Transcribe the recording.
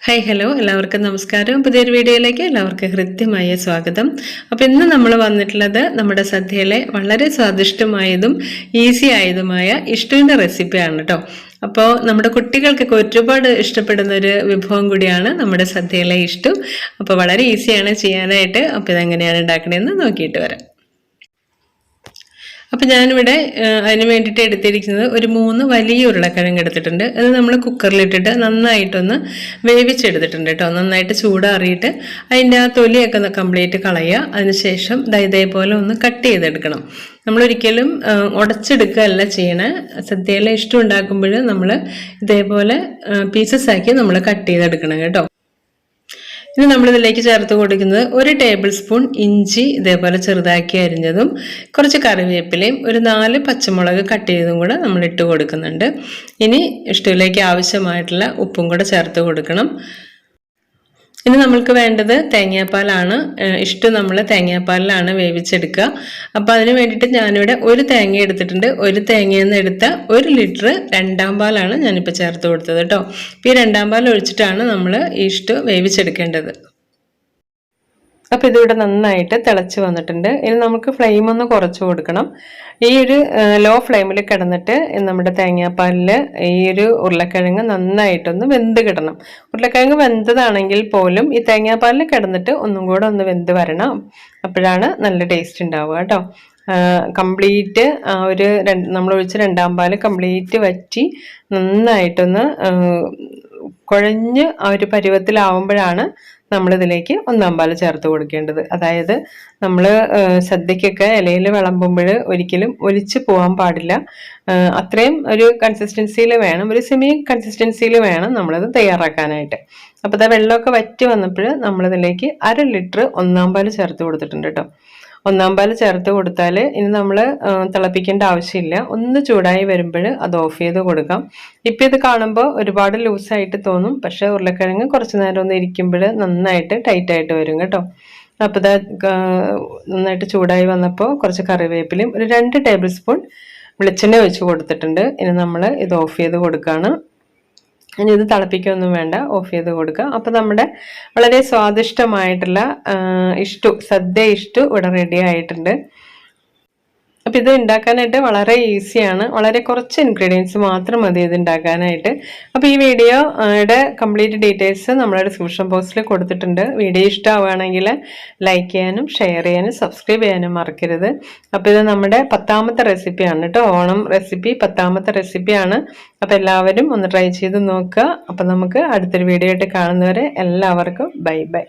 Hi hello എല്ലാവർക്കും നമസ്കാരം. പുതിയൊരു വീഡിയോയിലേക്ക് എല്ലാവർക്കും ഹൃദ്യമായ സ്വാഗതം. അപ്പോൾ ഇന്ന് നമ്മൾ വന്നിട്ടുള്ളത് നമ്മുടെ സദ്യയിലെ വളരെ സ്വാദിഷ്ടമായതും ഈസി ആയതുമായ ഇഷ്ടുവിൻ്റെ റെസിപ്പിയാണ് കേട്ടോ. അപ്പോൾ നമ്മുടെ കുട്ടികൾക്കൊക്കെ ഒരുപാട് ഇഷ്ടപ്പെടുന്ന ഒരു വിഭവം കൂടിയാണ് നമ്മുടെ സദ്യയിലെ ഇഷ്ടു. അപ്പോൾ വളരെ ഈസിയാണ് ചെയ്യാനായിട്ട്. അപ്പോൾ ഇതെങ്ങനെയാണ് ഉണ്ടാക്കണതെന്ന് നോക്കിയിട്ട് വരാം. അപ്പം ഞാനിവിടെ അതിന് വേണ്ടിയിട്ട് എടുത്തിരിക്കുന്നത് ഒരു 3 വലിയ ഉരുളക്കിഴങ്ങ് എടുത്തിട്ടുണ്ട്. അത് നമ്മൾ കുക്കറിലിട്ടിട്ട് നന്നായിട്ടൊന്ന് വേവിച്ചെടുത്തിട്ടുണ്ട് കേട്ടോ. നന്നായിട്ട് ചൂടാറിയിട്ട് അതിൻ്റെ ആ തൊലിയൊക്കെ കംപ്ലീറ്റ് കളയുക. അതിനുശേഷം ഇതേപോലെ ഒന്ന് കട്ട് ചെയ്തെടുക്കണം. നമ്മളൊരിക്കലും ഉടച്ചെടുക്കുകയല്ല ചെയ്യണേ. സദ്യയിലെ ഇഷ്ടം ഉണ്ടാക്കുമ്പോൾ നമ്മൾ ഇതേപോലെ പീസസ് ആക്കി നമ്മൾ കട്ട് ചെയ്തെടുക്കണം കേട്ടോ. ഇനി നമ്മളിതിലേക്ക് ചേർത്ത് കൊടുക്കുന്നത് 1 ടേബിൾ സ്പൂൺ ഇഞ്ചി ഇതേപോലെ ചെറുതാക്കി അരിഞ്ഞതും, കുറച്ച് കറിവേപ്പിലയും, ഒരു 4 പച്ചമുളക് കട്ട് ചെയ്തതും കൂടെ നമ്മൾ ഇട്ട് കൊടുക്കുന്നുണ്ട്. ഇനി ഇഷ്ടത്തിലേക്ക് ആവശ്യമായിട്ടുള്ള ഉപ്പും കൂടെ ചേർത്ത് കൊടുക്കണം. ഇനി നമ്മൾക്ക് വേണ്ടത് തേങ്ങാപ്പാലാണ്. ഇഷ്ടം നമ്മൾ തേങ്ങാപ്പാലിലാണ് വേവിച്ചെടുക്കുക. അപ്പോൾ അതിന് വേണ്ടിയിട്ട് ഞാനിവിടെ 1 തേങ്ങ എടുത്തിട്ടുണ്ട്. 1 തേങ്ങയിൽ നിന്ന് എടുത്ത 1 ലിറ്റർ 2ാം പാലാണ് ഞാനിപ്പോൾ ചേർത്ത് കൊടുത്തത് കേട്ടോ. ഇപ്പോൾ ഈ 2ാം പാൽ ഒഴിച്ചിട്ടാണ് നമ്മൾ ഇഷ്ടം വേവിച്ചെടുക്കേണ്ടത്. അപ്പോൾ ഇതിവിടെ നന്നായിട്ട് തിളച്ച് വന്നിട്ടുണ്ട്. ഇനി നമുക്ക് ഫ്ലെയിം ഒന്ന് കുറച്ച് കൊടുക്കണം. ഈ ഒരു ലോ ഫ്ലെയിമിൽ കിടന്നിട്ട് നമ്മുടെ തേങ്ങാപ്പാലിൽ ഈ ഒരു ഉരുളക്കിഴങ്ങ് നന്നായിട്ടൊന്ന് വെന്ത് കിടണം. ഉരുളക്കിഴങ്ങ് വെന്തതാണെങ്കിൽ പോലും ഈ തേങ്ങാപ്പാലിൽ കിടന്നിട്ട് ഒന്നും കൂടെ ഒന്ന് വെന്ത് വരണം. അപ്പോഴാണ് നല്ല ടേസ്റ്റ് ഉണ്ടാവുക കേട്ടോ. കംപ്ലീറ്റ് നമ്മൾ ഒഴിച്ച 2ാം പാൽ കംപ്ലീറ്റ് വറ്റി നന്നായിട്ടൊന്ന് കുഴഞ്ഞ് ആ ഒരു പരുവത്തിലാവുമ്പോഴാണ് നമ്മളിതിലേക്ക് 1ാം പാൽ ചേർത്ത് കൊടുക്കേണ്ടത്. അതായത് നമ്മൾ സദ്യക്കൊക്കെ ഇലയിൽ വിളമ്പുമ്പോൾ ഒരിക്കലും ഒലിച്ച് പോകാൻ പാടില്ല. അത്രയും ഒരു കൺസിസ്റ്റൻസിയിൽ വേണം, ഒരു സെമി കൺസിസ്റ്റൻസിയിൽ വേണം നമ്മളത് തയ്യാറാക്കാനായിട്ട്. അപ്പോൾ അത് വെള്ളമൊക്കെ വറ്റി വന്നപ്പോൾ നമ്മളിതിലേക്ക് 1/2 ലിറ്റർ 1ാം പാൽ ചേർത്ത് കൊടുത്തിട്ടുണ്ട് കേട്ടോ. 1ാം പാൽ ചേർത്ത് കൊടുത്താൽ ഇനി നമ്മൾ തിളപ്പിക്കേണ്ട ആവശ്യമില്ല. ഒന്ന് ചൂടായി വരുമ്പോൾ അത് ഓഫ് ചെയ്ത് കൊടുക്കാം. ഇപ്പം ഇത് കാണുമ്പോൾ ഒരുപാട് ലൂസായിട്ട് തോന്നും, പക്ഷേ ഉരുളക്കിഴങ്ങ് കുറച്ച് നേരം ഒന്ന് ഇരിക്കുമ്പോൾ നന്നായിട്ട് ടൈറ്റായിട്ട് വരും കേട്ടോ. അപ്പോൾ ഇത് നന്നായിട്ട് ചൂടായി വന്നപ്പോൾ കുറച്ച് കറിവേപ്പിലയും ഒരു 2 ടേബിൾ സ്പൂൺ വെളിച്ചെണ്ണ ഒഴിച്ച് കൊടുത്തിട്ടുണ്ട്. ഇനി നമ്മൾ ഇത് ഓഫ് ചെയ്ത് കൊടുക്കുകയാണ്. ഇനി ഇത് തിളപ്പിക്കൊന്നും വേണ്ട, ഓഫ് ചെയ്ത് കൊടുക്കുക. അപ്പോൾ നമ്മുടെ വളരെ സ്വാദിഷ്ടമായിട്ടുള്ള സദ്യ ഇഷ്ടു ഇവിടെ റെഡി ആയിട്ടുണ്ട്. അപ്പോൾ ഇത് ഉണ്ടാക്കാനായിട്ട് വളരെ ഈസിയാണ്. വളരെ കുറച്ച് ഇൻഗ്രീഡിയൻസ് മാത്രം മതി ഇത് ഉണ്ടാക്കാനായിട്ട്. അപ്പോൾ ഈ വീഡിയോയുടെ കംപ്ലീറ്റ് ഡീറ്റെയിൽസ് നമ്മുടെ ഡിസ്ക്രിപ്ഷൻ ബോക്സിൽ കൊടുത്തിട്ടുണ്ട്. വീഡിയോ ഇഷ്ടമാവുകയാണെങ്കിൽ ലൈക്ക് ചെയ്യാനും ഷെയർ ചെയ്യാനും സബ്സ്ക്രൈബ് ചെയ്യാനും മറക്കരുത്. അപ്പോൾ ഇത് നമ്മുടെ 10ാമത്തെ റെസിപ്പിയാണ് കേട്ടോ. ഓണം റെസിപ്പി 10ാമത്തെ റെസിപ്പിയാണ്. അപ്പോൾ എല്ലാവരും ഒന്ന് ട്രൈ ചെയ്ത് നോക്കുക. അപ്പോൾ നമുക്ക് അടുത്തൊരു വീഡിയോ ആയിട്ട് കാണുന്നവരെ എല്ലാവർക്കും ബൈ ബൈ.